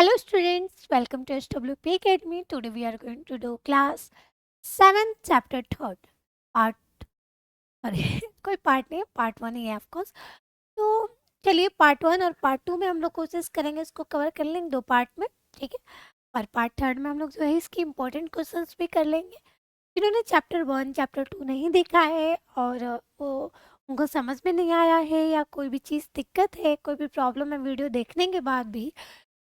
Hello students, welcome to SWP Academy. Today we are going to do class 7 chapter 3rd part अरे कोई part नहीं है, part 1 ही है of course. तो चलिए पार्ट 1 और पार्ट 2 में हम लोग कोशिश करेंगे इसको कवर कर लेंगे 2 पार्ट में, ठीक है। और पार्ट 3rd में हम लोग जो है इसकी इंपॉर्टेंट क्वेश्चंस भी कर लेंगे। जिन्होंने चैप्टर 1 चैप्टर 2 नहीं देखा है और वो उनको समझ में नहीं आया है या कोई भी चीज़ दिक्कत है, कोई भी प्रॉब्लम है वीडियो देखने के बाद भी,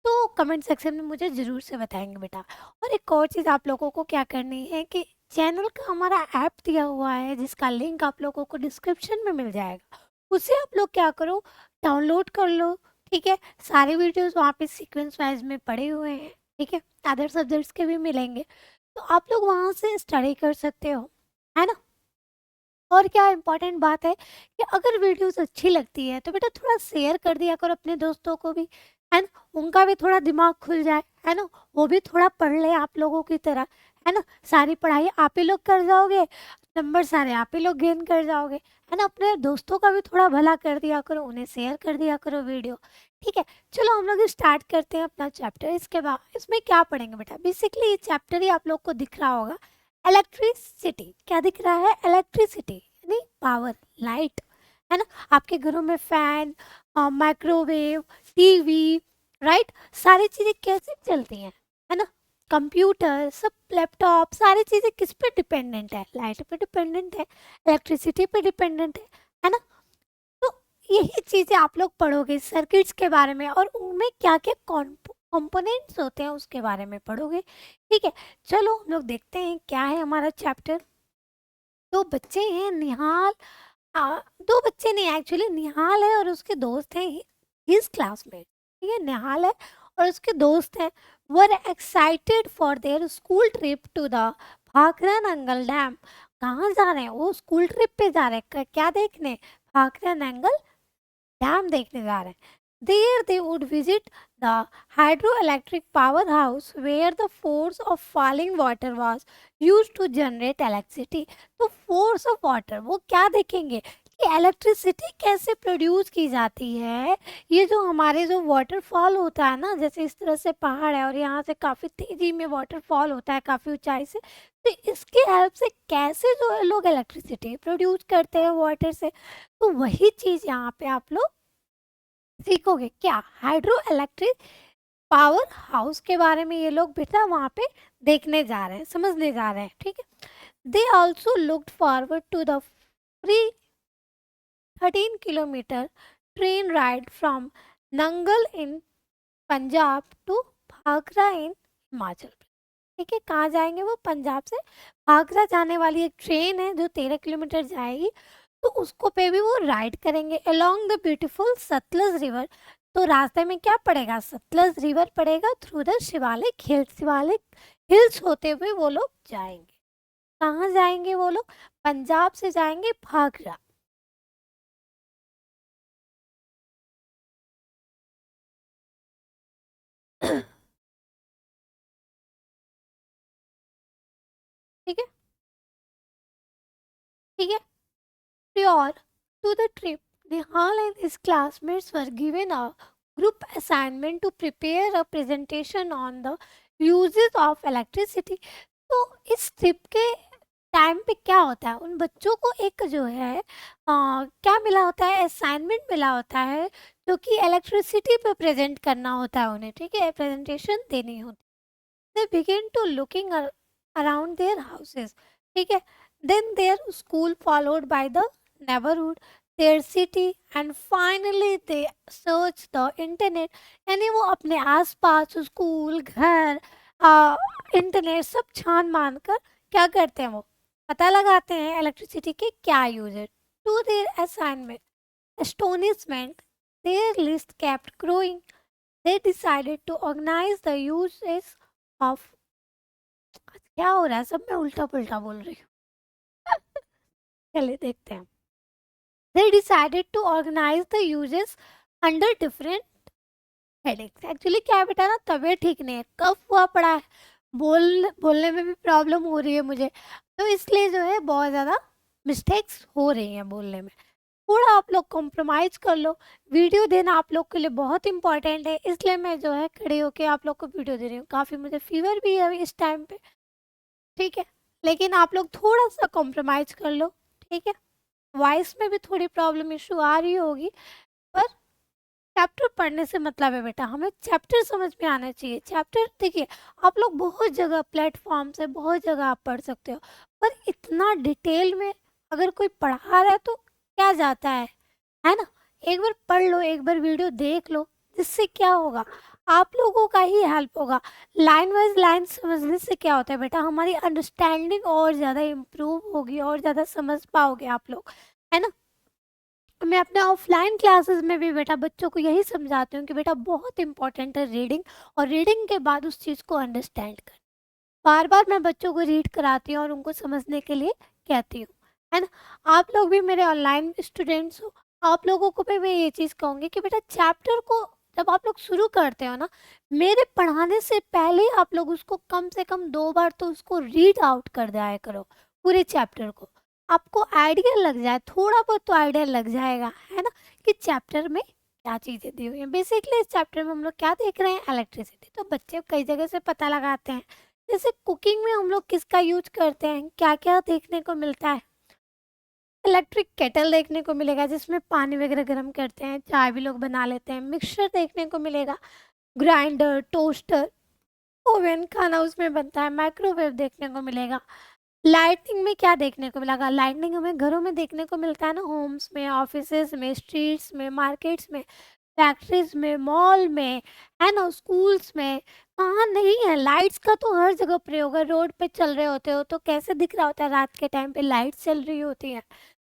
तो कमेंट सेक्शन में मुझे ज़रूर से बताएंगे बेटा। और एक और चीज़ आप लोगों को क्या करनी है कि चैनल का हमारा ऐप दिया हुआ है जिसका लिंक आप लोगों को डिस्क्रिप्शन में मिल जाएगा, उसे आप लोग क्या करो, डाउनलोड कर लो, ठीक है। सारे वीडियोस वहाँ पे सीक्वेंस वाइज में पड़े हुए हैं, ठीक है। अदर सब्जेक्ट्स के भी मिलेंगे, तो आप लोग वहाँ से स्टडी कर सकते हो, है ना। और क्या इम्पोर्टेंट बात है कि अगर वीडियोस अच्छी लगती है तो बेटा थोड़ा शेयर कर दिया करो अपने दोस्तों को भी, है ना। उनका भी थोड़ा दिमाग खुल जाए, है ना, वो भी थोड़ा पढ़ ले आप लोगों की तरह, है ना। सारी पढ़ाई आप ही लोग कर जाओगे, नंबर सारे आप ही लोग गेन कर जाओगे, है ना। अपने दोस्तों का भी थोड़ा भला कर दिया करो, उन्हें शेयर कर दिया करो वीडियो, ठीक है। चलो हम लोग स्टार्ट करते हैं अपना चैप्टर। इसके बाद इसमें क्या पढ़ेंगे बेटा, बेसिकली ये चैप्टर ही आप लोग को दिख रहा होगा, इलेक्ट्रिसिटी। क्या दिख रहा है, इलेक्ट्रिसिटी यानी पावर, लाइट, है ना। आपके घरों में फैन, माइक्रोवेव, टीवी, राइट, सारी चीजें कैसे चलती हैं, है ना। कंप्यूटर, सब लैपटॉप, सारी चीजें किस पे डिपेंडेंट है, लाइट पे डिपेंडेंट है, इलेक्ट्रिसिटी पे डिपेंडेंट है ना। तो यही चीजें आप लोग पढ़ोगे सर्किट्स के बारे में, और उनमें क्या क्या कंपोनेंट्स होते हैं उसके बारे में पढ़ोगे, ठीक है। चलो हम लोग देखते हैं क्या है हमारा चैप्टर। दो बच्चे हैं, निहाल, दो बच्चे नहीं, एक्चुअली निहाल है और उसके दोस्त हैं, हिज क्लासमेट, ठीक है। निहाल है और उसके दोस्त हैं, were excited for their school trip to the Bhakra Nangal dam. कहाँ जा रहे हैं वो, स्कूल ट्रिप पे जा रहे हैं, क्या देखने, भाखरा नंगल डैम देखने जा रहे हैं। There they would visit the hydroelectric powerhouse where the force of falling water was used to generate electricity. तो force of water वो क्या देखेंगे कि इलेक्ट्रिसिटी कैसे प्रोड्यूस की जाती है। ये जो हमारे जो वाटरफॉल होता है ना, जैसे इस तरह से पहाड़ है और यहाँ से काफ़ी तेजी में वाटरफॉल होता है काफ़ी ऊंचाई से, तो इसकी हेल्प से कैसे जो लोग इलेक्ट्रिसिटी प्रोड्यूस करते हैं वाटर से, तो वही चीज़ यहाँ पे आप लोग सीखोगे। क्या, हाइड्रो इलेक्ट्रिक पावर हाउस के बारे में ये लोग बेटा वहाँ पे देखने जा रहे हैं, समझने जा रहे हैं, ठीक है। They also looked forward to the free 13 kilometre train ride from Nangal in Punjab to Bhakra in Himachal, ठीक है। कहाँ जाएंगे वो, पंजाब से भाखरा जाने वाली एक ट्रेन है जो 13 किलोमीटर जाएगी, तो उसको पे भी वो राइड करेंगे along the beautiful Sutlej river. तो रास्ते में क्या पड़ेगा, सतलज रिवर पड़ेगा, through the Shivalik hills, Shivalik hills होते हुए वो लोग जाएंगे। कहाँ जाएंगे वो लोग, पंजाब से जाएंगे भाखरा, ठीक है, ठीक है। Prior to the trip, Nihal and his classmates were given a group assignment to prepare a presentation on the uses of electricity. तो इस ट्रिप के टाइम पे क्या होता है, उन बच्चों को एक जो है क्या मिला होता है, असाइनमेंट मिला होता है जो कि इलेक्ट्रिसिटी पे प्रेजेंट करना होता है उन्हें, ठीक है, प्रेजेंटेशन देनी होती है। They begin to looking around their houses, ठीक है। Then their school followed by the neighborhood, their city and finally they search the internet। यानी वो अपने आसपास स्कूल, घर, इंटरनेट सब छान मान कर क्या करते हैं, वो पता लगाते हैं इलेक्ट्रिसिटी के क्या यूज है। To their assignment astonishment, their list kept growing. They decided to organize the uses of, क्या हो रहा है, सब मैं उल्टा पुल्टा बोल रही हूँ चलिए देखते हैं। They decided to organize the uses under different headings। Actually क्या है बेटा ना, तबीयत ठीक नहीं है, कफ हुआ पड़ा है, बोलने में भी प्रॉब्लम हो रही है मुझे, तो इसलिए जो है बहुत ज़्यादा मिस्टेक्स हो रही हैं बोलने में। थोड़ा आप लोग कॉम्प्रोमाइज़ कर लो। वीडियो देना आप लोग के लिए बहुत इम्पोर्टेंट है, इसलिए मैं जो है खड़ी होके आप लोग को वीडियो दे रही हूँ। काफ़ी मुझे फ़ीवर भी है इस टाइम पे, ठीक है? लेकिन आप लोग थोड़ा-सा कॉम्प्रोमाइज़ कर लो, ठीक है? वॉइस में भी थोड़ी प्रॉब्लम इश्यू आ रही होगी, पर चैप्टर पढ़ने से मतलब है बेटा, हमें चैप्टर समझ में आना चाहिए। चैप्टर देखिए, आप लोग बहुत जगह प्लेटफ़ॉर्म से बहुत जगह आप पढ़ सकते हो, पर इतना डिटेल में अगर कोई पढ़ा रहा है तो क्या जाता है ना? एक बार पढ़ लो, एक बार वीडियो देख लो, जिससे क्या होगा, आप लोगों का ही हेल्प होगा। लाइन वाइज़ लाइन समझने से क्या होता है बेटा, हमारी अंडरस्टैंडिंग और ज़्यादा इम्प्रूव होगी और ज़्यादा समझ पाओगे आप लोग, है ना? मैं अपने ऑफलाइन क्लासेस में भी बेटा बच्चों को यही समझाती हूँ कि बेटा बहुत इंपॉर्टेंट है रीडिंग, और रीडिंग के बाद उस चीज़ को अंडरस्टैंड कर, बार बार मैं बच्चों को रीड कराती हूँ और उनको समझने के लिए कहती हूँ, है ना? आप लोग भी मेरे ऑनलाइन स्टूडेंट्स हो, आप लोगों को भी मैं ये चीज़ कहूँगी कि बेटा चैप्टर को जब आप लोग शुरू करते हो ना, मेरे पढ़ाने से पहले आप लोग उसको कम से कम 2 बार तो उसको रीड आउट कर दिया करो, पूरे चैप्टर को। आपको आइडिया लग जाए, थोड़ा बहुत तो आइडिया लग जाएगा, है ना, कि चैप्टर में क्या चीज़ें दी हुई हैं। बेसिकली इस चैप्टर में हम लोग क्या देख रहे हैं, इलेक्ट्रिसिटी। तो बच्चे कई जगह से पता लगाते हैं, जैसे कुकिंग में हम लोग किसका यूज करते हैं, क्या क्या देखने को मिलता है। इलेक्ट्रिक केटल देखने को मिलेगा जिसमें पानी वगैरह गर्म करते हैं, चाय भी लोग बना लेते हैं। मिक्सचर देखने को मिलेगा, ग्राइंडर, टोस्टर, ओवन, खाना उसमें बनता है। माइक्रोवेव देखने को मिलेगा। लाइटिंग में क्या देखने को मिलेगा, लाइटिंग हमें घरों में देखने को मिलता है ना, होम्स में, ऑफिसेज में, स्ट्रीट्स में, मार्केट्स में, फैक्ट्रीज में, मॉल में, है ना, स्कूल्स में। कहाँ नहीं है, लाइट्स का तो हर जगह प्रयोग है। रोड पे चल रहे होते हो तो कैसे दिख रहा होता है, रात के टाइम पे लाइट्स चल रही होती है।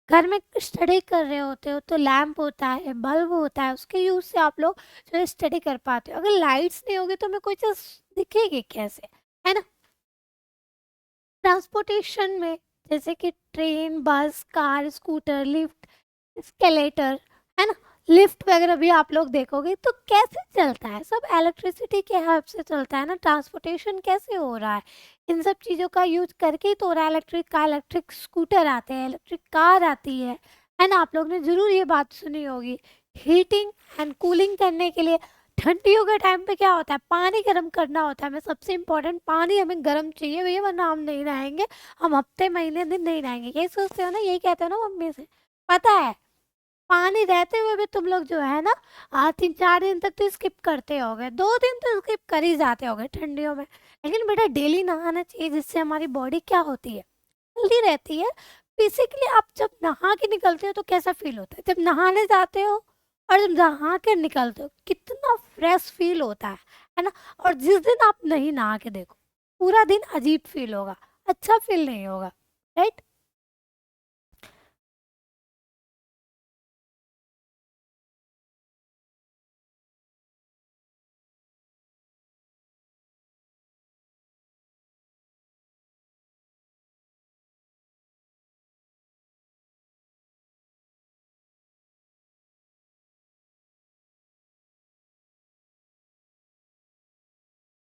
घर में स्टडी कर रहे होते हो तो लैंप होता है, बल्ब होता है, उसके यूज से आप लोग जो है स्टडी कर पाते हो। अगर लाइट्स नहीं होगी तो हमें कोई चीज दिखेगी कैसे, है ना? ट्रांसपोर्टेशन में जैसे कि ट्रेन, बस, कार, स्कूटर, लिफ्ट, एस्केलेटर, है ना, लिफ्ट वगैरह भी आप लोग देखोगे तो कैसे चलता है, सब इलेक्ट्रिसिटी के हेल्प से चलता है ना। ट्रांसपोर्टेशन कैसे हो रहा है, इन सब चीज़ों का यूज करके ही तो हो रहा है। इलेक्ट्रिक कार, इलेक्ट्रिक स्कूटर आते हैं, इलेक्ट्रिक कार आती है ना। आप लोग ने ज़रूर ये बात सुनी होगी, हीटिंग एंड कूलिंग करने के लिए ठंडियों के टाइम पे क्या होता है, पानी गर्म करना होता है। हमें सबसे इम्पोर्टेंट पानी हमें गर्म चाहिए भैया, वरना हम नहीं नहाएंगे, हम हफ्ते महीने दिन नहीं नहाएंगे। यही सोचते हो ना, यही कहते हो ना मम्मी से, पता है? पानी रहते हुए भी तुम लोग जो है ना 3-4 दिन तक तो स्किप करते होगे, 2 दिन तो स्किप कर ही जाते होगे ठंडियों में। लेकिन बेटा डेली नहाना चाहिए, जिससे हमारी बॉडी क्या होती है, हेल्दी रहती है। बेसिकली आप जब नहा के निकलते हो तो कैसा फील होता है, जब नहाने जाते हो और जब नहा के निकलते हो कितना फ्रेश फील होता है ना। और जिस दिन आप नहीं नहा के देखो, पूरा दिन अजीब फील होगा, अच्छा फील नहीं होगा, राइट?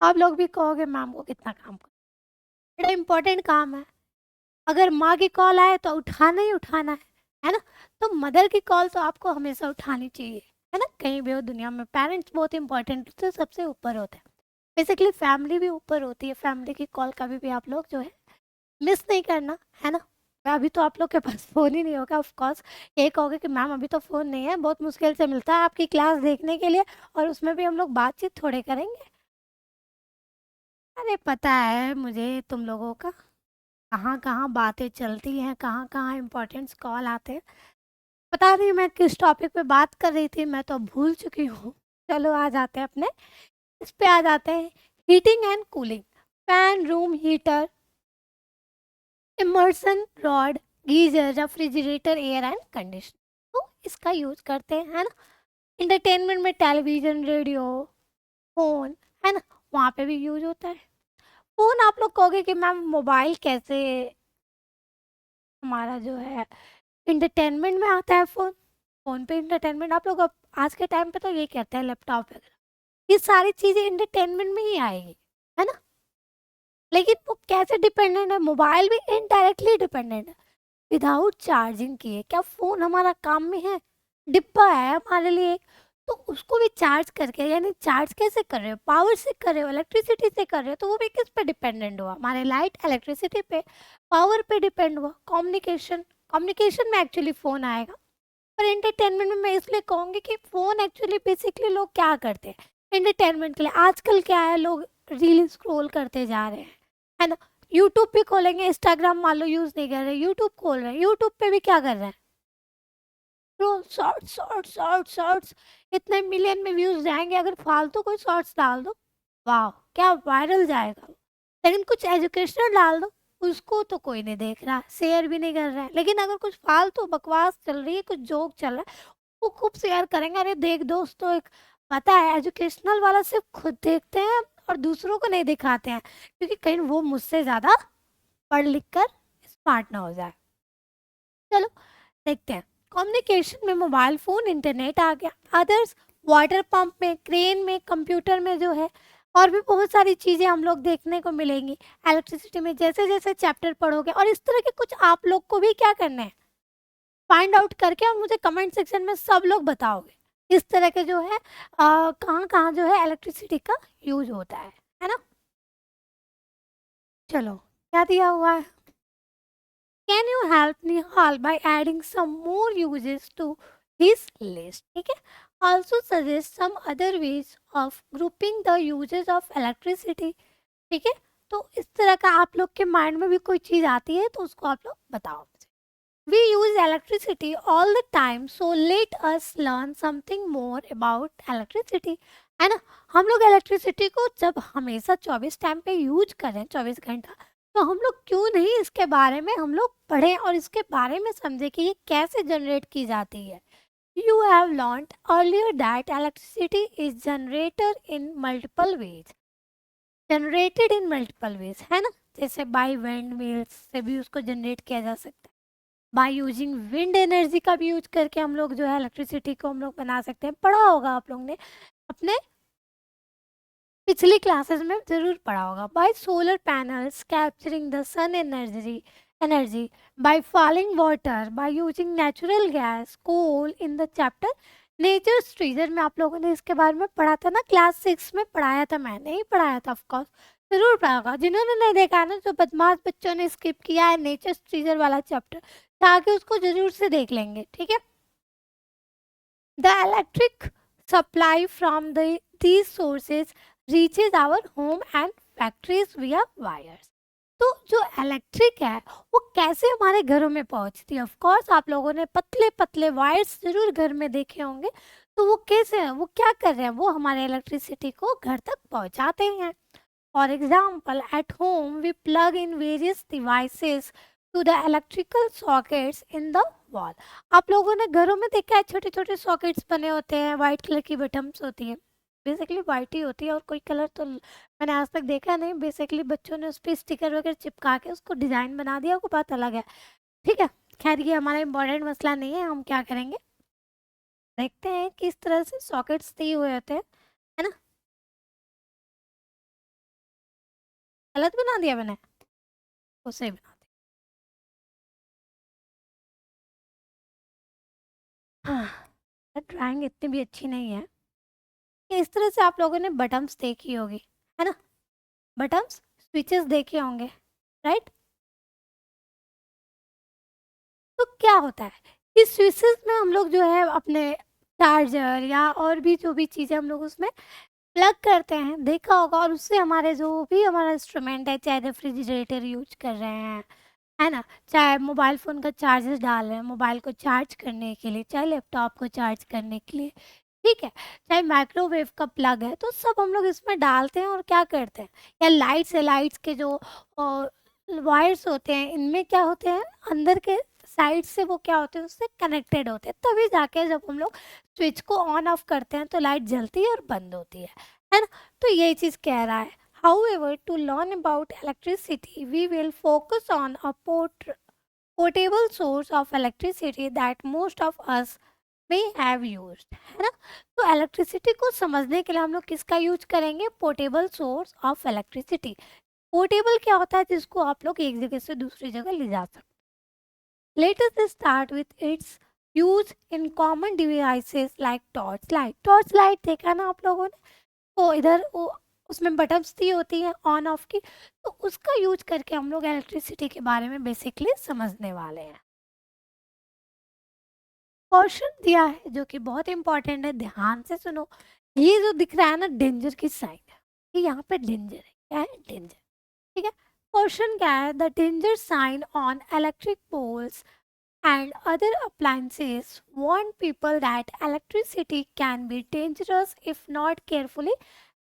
आप लोग भी कहोगे मैम को कितना काम कर, बड़ा इंपॉर्टेंट काम है। अगर माँ की कॉल आए तो उठाना ही उठाना है ना? तो मदर की कॉल तो आपको हमेशा उठानी चाहिए, है ना? कहीं भी हो दुनिया में पेरेंट्स बहुत इंपॉर्टेंट होते हैं, सबसे ऊपर होते हैं। बेसिकली फैमिली भी ऊपर होती है, फैमिली की कॉल कभी भी आप लोग जो है मिस नहीं करना, है ना? अभी तो आप लोग के पास फ़ोन ही नहीं होगा ऑफ कोर्स। ये कहोगे कि मैम अभी तो फ़ोन नहीं है, बहुत मुश्किल से मिलता है आपकी क्लास देखने के लिए, और उसमें भी हम लोग बातचीत थोड़े करेंगे। अरे पता है मुझे तुम लोगों का, कहाँ-कहाँ बातें चलती हैं, कहाँ-कहाँ इम्पोर्टेंट्स कॉल आते हैं। पता नहीं मैं किस टॉपिक पे बात कर रही थी, मैं तो भूल चुकी हूँ। चलो आ जाते हैं अपने इस पे आ जाते हैं, heating and cooling. Fan, room heater, immersion rod, geyser, refrigerator, air and conditioner, तो इसका यूज करते हैं, है ना? इंटरटेनमेंट में टेलीविजन, रेडियो, फोन, है ना, वहाँ पे भी यूज होता है। फोन आप लोग कहोगे कि मैम मोबाइल कैसे हमारा जो है इंटरटेनमेंट में आता है। फोन, फोन पे इंटरटेनमेंट आप लोग अब आज के टाइम पे तो ये कहते हैं लैपटॉप वगैरह, ये सारी चीजें इंटरटेनमेंट में ही आएगी, है ना? लेकिन वो कैसे डिपेंडेंट है, मोबाइल भी इनडायरेक्टली डिपेंडेंट है, विदाउट चार्जिंग किए। क्या फ़ोन हमारा काम में है? डिब्बा है हमारे लिए, तो उसको भी चार्ज करके, यानी चार्ज कैसे कर रहे हो? पावर से कर रहे हो, इलेक्ट्रिसिटी से कर रहे हो, तो वो भी किस पे डिपेंडेंट हुआ? हमारे लाइट, इलेक्ट्रिसिटी पे, पावर पे डिपेंड हुआ। कम्युनिकेशन, कम्युनिकेशन में एक्चुअली फ़ोन आएगा। पर एंटरटेनमेंट में मैं इसलिए कहूँगी कि फ़ोन एक्चुअली बेसिकली लोग क्या करते हैं एंटरटेनमेंट के लिए? आजकल क्या है, लोग रील स्क्रॉल करते जा रहे हैं, है ना? यूट्यूब भी खोलेंगे, इंस्टाग्राम मान लो यूज़ नहीं कर रहे, यूट्यूब खोल रहे हैं, यूट्यूब पे भी क्या कर रहे हैं? शॉर्ट्स शॉर्ट्स शॉर्ट्स शॉर्ट्स, इतने मिलियन में व्यूज़ जाएंगे। अगर फालतू कोई शॉर्ट्स डाल दो, वाह क्या वायरल जाएगा। लेकिन कुछ एजुकेशनल डाल दो, उसको तो कोई नहीं देख रहा, शेयर भी नहीं कर रहा है। लेकिन अगर कुछ फालतू बकवास चल रही है, कुछ जोक चल रहा है, वो खूब शेयर करेंगे। अरे देख दोस्तों, एक पता है एजुकेशनल वाला सिर्फ खुद देखते हैं और दूसरों को नहीं दिखाते हैं, क्योंकि कहीं वो मुझसे ज़्यादा पढ़ लिख कर स्मार्ट ना हो जाए। चलो देखते हैं। कम्युनिकेशन में मोबाइल फ़ोन, इंटरनेट आ गया। अदर्स, वाटर पंप में, क्रेन में, कंप्यूटर में जो है, और भी बहुत सारी चीज़ें हम लोग देखने को मिलेंगी। इलेक्ट्रिसिटी में जैसे जैसे चैप्टर पढ़ोगे, और इस तरह के कुछ आप लोग को भी क्या करना है, फाइंड आउट करके, और मुझे कमेंट सेक्शन में सब लोग बताओगे इस तरह के जो है कहाँ कहाँ जो है इलेक्ट्रिसिटी का यूज होता है ना? चलो क्या दिया हुआ है? Can you help Nihal by adding some more uses to his list? ठीक है। Also suggest some other ways of grouping the uses of electricity. ठीक है। तो इस तरह का आप लोग के माइंड में भी कोई चीज़ आती है तो उसको आप लोग बताओ मुझे। We use electricity all the time, so let us learn something more about electricity. है ना? हम लोग इलेक्ट्रिसिटी को जब हमेशा 24 टाइम पे यूज करें, 24 घंटा, तो हम लोग क्यों नहीं इसके बारे में हम लोग पढ़ें और इसके बारे में समझें कि ये कैसे जनरेट की जाती है। You have learned earlier that electricity is generated in multiple ways, है ना? जैसे बाय विंड मिल्स से भी उसको जनरेट किया जा सकता है, बाय यूजिंग विंड एनर्जी का भी यूज करके हम लोग जो है इलेक्ट्रिसिटी को हम लोग बना सकते हैं। पढ़ा होगा आप लोग ने अपने पिछली क्लासेस में जरूर पढ़ा होगा। By solar panels capturing the sun energy by falling water by using natural gas coal in the chapter nature treasure में आप लोगों ने इसके बारे में पढ़ा था ना, क्लास 6 में पढ़ाया था, मैंने ही पढ़ाया था ऑफकोर्स, जरूर पढ़ा होगा। जिन्होंने नहीं देखा है ना, जो बदमाश बच्चों ने स्किप किया है नेचर ट्रीजर वाला चैप्टर, ताकि उसको जरूर से देख लेंगे, ठीक है। The electric supply from these sources reaches our home and factories via wires. तो जो इलेक्ट्रिक है वो कैसे हमारे घरों में पहुंचती है? ऑफ कोर्स आप लोगों ने पतले पतले वायर्स जरूर घर में देखे होंगे। तो वो कैसे है, वो क्या कर रहे हैं, वो हमारे इलेक्ट्रिसिटी को घर तक पहुंचाते हैं। For example, at home we plug in various devices to the electrical sockets in the wall. आप लोगों ने घरों में देखा है छोटे छोटे सॉकेट्स बने होते हैं, वाइट कलर की बटन्स होती है, बेसिकली वाइट ही होती है और कोई कलर तो मैंने आज तक देखा नहीं। बेसिकली बच्चों ने उस पर स्टिकर वगैरह चिपका के उसको डिज़ाइन बना दिया, वो बात अलग है, ठीक है। खैर ये हमारा इम्पोर्टेंट मसला नहीं है, हम क्या करेंगे देखते हैं कि इस तरह से सॉकेट्स दिए हुए होते हैं, है ना? गलत बना दिया मैंने, उसे बना दिया। हाँ, ड्राइंग इतनी भी अच्छी नहीं है। कि इस तरह से आप लोगों ने बटन्स देखी होगी, है ना? बटन्स स्विचेस देखे होंगे, राइट? तो क्या होता है इस स्विचेस में, हम लोग जो है अपने चार्जर या और भी जो भी चीज़ें हम लोग उसमें प्लग करते हैं, देखा होगा, और उससे हमारे जो भी हमारा इंस्ट्रूमेंट है, चाहे रेफ्रिजरेटर यूज कर रहे हैं, है ना, चाहे मोबाइल फ़ोन का चार्जर डाल रहे हैं मोबाइल को चार्ज करने के लिए, चाहे लैपटॉप को चार्ज करने के लिए, ठीक है, चाहे माइक्रोवेव का प्लग है, तो सब हम लोग इसमें डालते हैं और क्या करते हैं, या लाइट्स है, लाइट्स के जो वायर्स होते हैं इनमें क्या होते हैं, अंदर के साइड से वो क्या होते हैं उससे कनेक्टेड होते हैं, तभी जाके जब हम लोग स्विच को ऑन ऑफ करते हैं तो लाइट जलती है और बंद होती है ना? तो यही चीज़ कह रहा है। However, to learn about electricity, we will focus on a portable source of electricity that most of us may have used, है ना? तो इलेक्ट्रिसिटी को समझने के लिए हम लोग किसका यूज करेंगे? Portable source of electricity. Portable क्या होता है? जिसको आप लोग एक जगह से दूसरी जगह ले जा सकते Let us start with its use in common devices like torch light. Torch light देखा ना आप लोगों ने, तो इधर वो उसमें बटन्स दी होती हैं ऑन ऑफ की, तो उसका यूज करके हम लोग इलेक्ट्रिसिटी के बारे में बेसिकली समझने वाले हैं। क्वेश्चन दिया है जो कि बहुत इंपॉर्टेंट है, ध्यान से सुनो। ये जो दिख रहा है ना डेंजर की साइन है, ये यहाँ पे डेंजर है, क्या है डेंजर, ठीक है। क्वेश्चन क्या है, the danger sign on electric poles and other appliances warn people that electricity can be dangerous if not carefully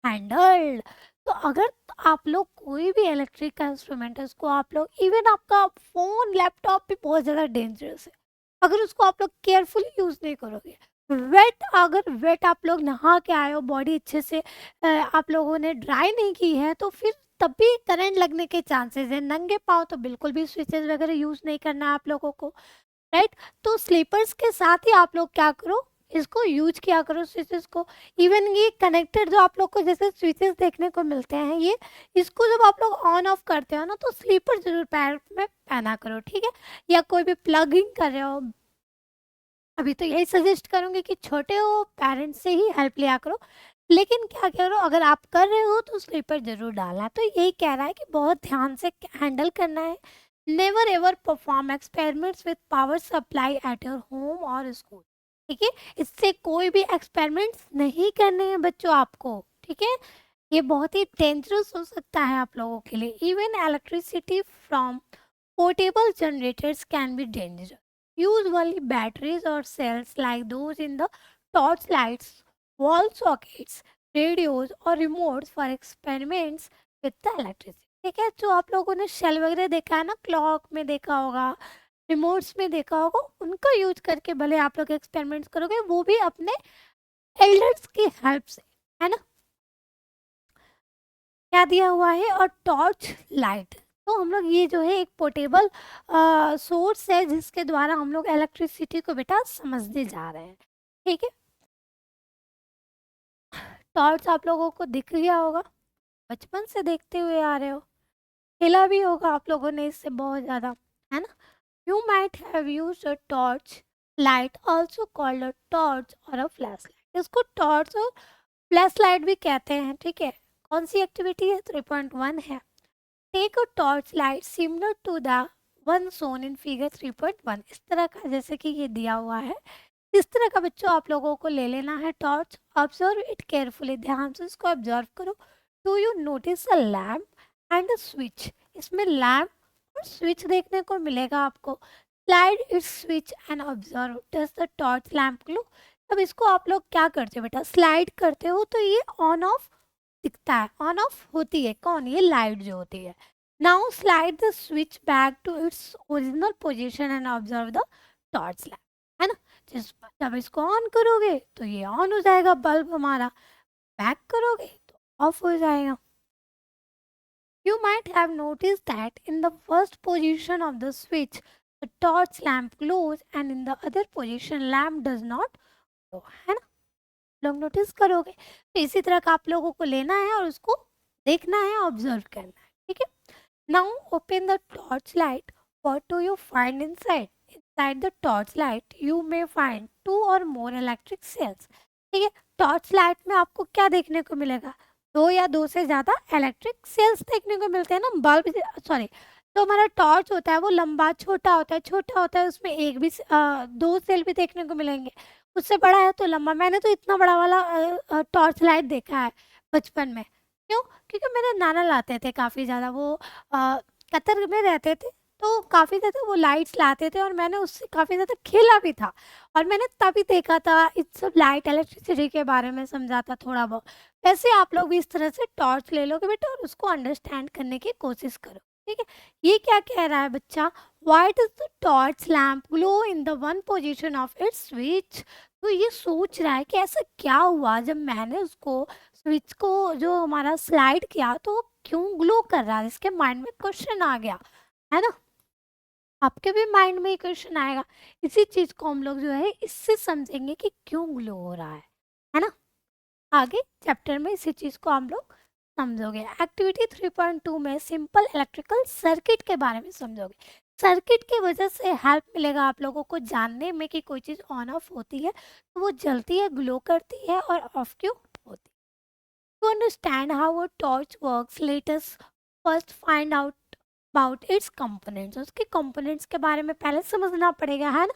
handled। तो अगर आप लोग कोई भी इलेक्ट्रिक का इंस्ट्रूमेंट है उसको आप लोग, इवन आपका फोन लैपटॉप भी बहुत ज़्यादा डेंजरस है, अगर उसको आप लोग केयरफुली यूज़ नहीं करोगे, वेट, अगर वेट आप लोग नहा के आए हो, बॉडी अच्छे से आप लोगों ने ड्राई नहीं की है, तो फिर तब भी करंट लगने के चांसेस है। नंगे पाँव तो बिल्कुल भी स्विचेस वगैरह यूज़ नहीं करना है आप लोगों को, राइट। तो स्लीपर्स के साथ ही आप लोग क्या करो, इसको यूज किया करो स्विचेस को। इवन ये कनेक्टेड जो आप लोग को जैसे स्विचेस देखने को मिलते हैं, ये इसको जब आप लोग ऑन ऑफ करते हो ना, तो स्लीपर जरूर पैर में पहना करो, ठीक है। या कोई भी प्लगिंग कर रहे हो, अभी तो यही सजेस्ट करूंगी कि छोटे हो पेरेंट्स से ही हेल्प लिया करो, लेकिन क्या करो अगर आप कर रहे हो तो स्लीपर जरूर डालना। तो यही कह रहा है कि बहुत ध्यान से हैंडल करना है। Never ever perform experiments with power supply at your home और स्कूल, ठीक है। इससे कोई भी एक्सपेरिमेंट्स नहीं करने हैं बच्चों आपको, ठीक है। ये बहुत ही डेंजरस हो सकता है आप लोगों के लिए। Even electricity from portable generators can be dangerous. Usually batteries or cells like those in the torch lights, wall sockets, radios or remotes for experiments with the electricity। ठीक है, जो आप लोगों ने शेल वगैरह देखा है ना, क्लॉक में देखा होगा, रिमोट्स में देखा होगा, उनका यूज करके भले आप लोग एक्सपेरिमेंट्स करोगे, वो भी अपने एल्डर्स की हेल्प से, है ना। क्या दिया हुआ है, और टॉर्च लाइट, तो हम लोग ये जो है एक पोर्टेबल सोर्स है जिसके द्वारा हम लोग इलेक्ट्रिसिटी को बेटा समझने जा रहे हैं, ठीक है। टॉर्च आप लोगों को दिख गया होगा, बचपन से देखते हुए आ रहे हो, खेला भी होगा आप लोगों ने इससे बहुत ज़्यादा, है ना। You might have used a torch light, also called a torch और अ फ्लैश लाइट। इसको टॉर्च और फ्लैश लाइट भी कहते हैं, ठीक है। कौन सी एक्टिविटी है, 3.1 है। Take a torch light similar to the one shown in figure 3.1। इस तरह का जैसे कि ये दिया हुआ है, इस तरह का बच्चों आप लोगों को ले लेना है टॉर्च। ऑब्जर्व इट केयरफुली, ध्यान से इसको ऑब्जर्व करो। Do you notice a lamp and a switch, इसमें लैम्प और स्विच देखने को मिलेगा आपको। Slide it's switch and observe does the torch lamp glow. अब इसको आप लोग क्या करते हो बेटा, स्लाइड करते हो तो ये ऑन ऑफ दिखता है, ऑन ऑफ होती है कौन, ये लाइट जो होती है। Now slide the switch back to its original position and observe the torch lamp, है ना। जब इसको ऑन करोगे तो ये ऑन हो जाएगा बल्ब हमारा, बैक करोगे तो ऑफ हो जाएगा। You might have noticed that in the first position of the switch, the torch lamp glows and in the other position lamp does not glow, है ना। लोग नोटिस करोगे, तो इसी तरह का आप लोगों को लेना है और उसको देखना है, ऑब्जर्व करना है, ठीक है। Now open the torch light, what do you find inside. Inside the torch light you may find 2 और मोर इलेक्ट्रिक सेल्स, ठीक है। टॉर्च लाइट में आपको क्या देखने को मिलेगा, 2 या 2 से ज़्यादा इलेक्ट्रिक सेल्स देखने को मिलते हैं ना। बल्ब, सॉरी, तो हमारा टॉर्च होता है वो लंबा छोटा होता है, छोटा होता है उसमें एक भी 2 सेल भी देखने को मिलेंगे, उससे बड़ा है तो लंबा। मैंने तो इतना बड़ा वाला टॉर्च लाइट देखा है बचपन में, क्यों, क्योंकि मेरे नाना लाते थे काफ़ी ज़्यादा, वो कतर में रहते थे, तो काफ़ी ज़्यादा वो लाइट्स लाते थे और मैंने उससे काफ़ी ज़्यादा खेला भी था, और मैंने तभी देखा था इस सब लाइट इलेक्ट्रिसिटी के बारे में समझा था थोड़ा बहुत। वैसे आप लोग भी इस तरह से टॉर्च ले लोगे बेटा और उसको अंडरस्टैंड करने की कोशिश करो, ठीक है। ये क्या कह रहा है बच्चा, why does the torch lamp glow in the one position of its switch. तो ये सोच रहा है कि ऐसा क्या हुआ जब मैंने उसको स्विच को जो हमारा स्लाइड किया तो वो क्यों ग्लो कर रहा है। इसके माइंड में क्वेश्चन आ गया, है ना। आपके भी माइंड में क्वेश्चन आएगा। इसी चीज को हम लोग जो है इससे समझेंगे कि क्यों ग्लो हो रहा है ना। आगे चैप्टर में इसी चीज को हम लोग समझोगे। एक्टिविटी 3.2 में सिंपल इलेक्ट्रिकल सर्किट के बारे में समझोगे। सर्किट की वजह से हेल्प मिलेगा आप लोगों को जानने में कि कोई चीज़ ऑन ऑफ होती है तो वो जलती है, ग्लो करती है, और ऑफ क्यों होती है। To understand how a torch works, let us first find out about its components. उसके कंपोनेंट्स के बारे में पहले समझना पड़ेगा, है ना।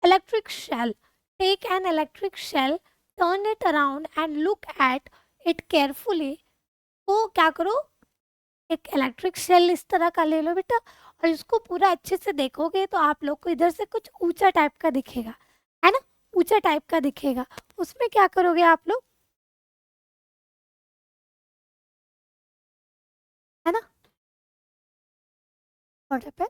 Electric cell, take an electric cell, turn it around and look at it carefully. तो क्या करो, एक इलेक्ट्रिक शेल इस तरह का ले लो बेटा, और इसको पूरा अच्छे से देखोगे तो आप लोग को इधर से कुछ ऊंचा टाइप का दिखेगा, है ना, ऊंचा टाइप का दिखेगा। उसमें क्या करोगे आप लोग, है ना। What happened,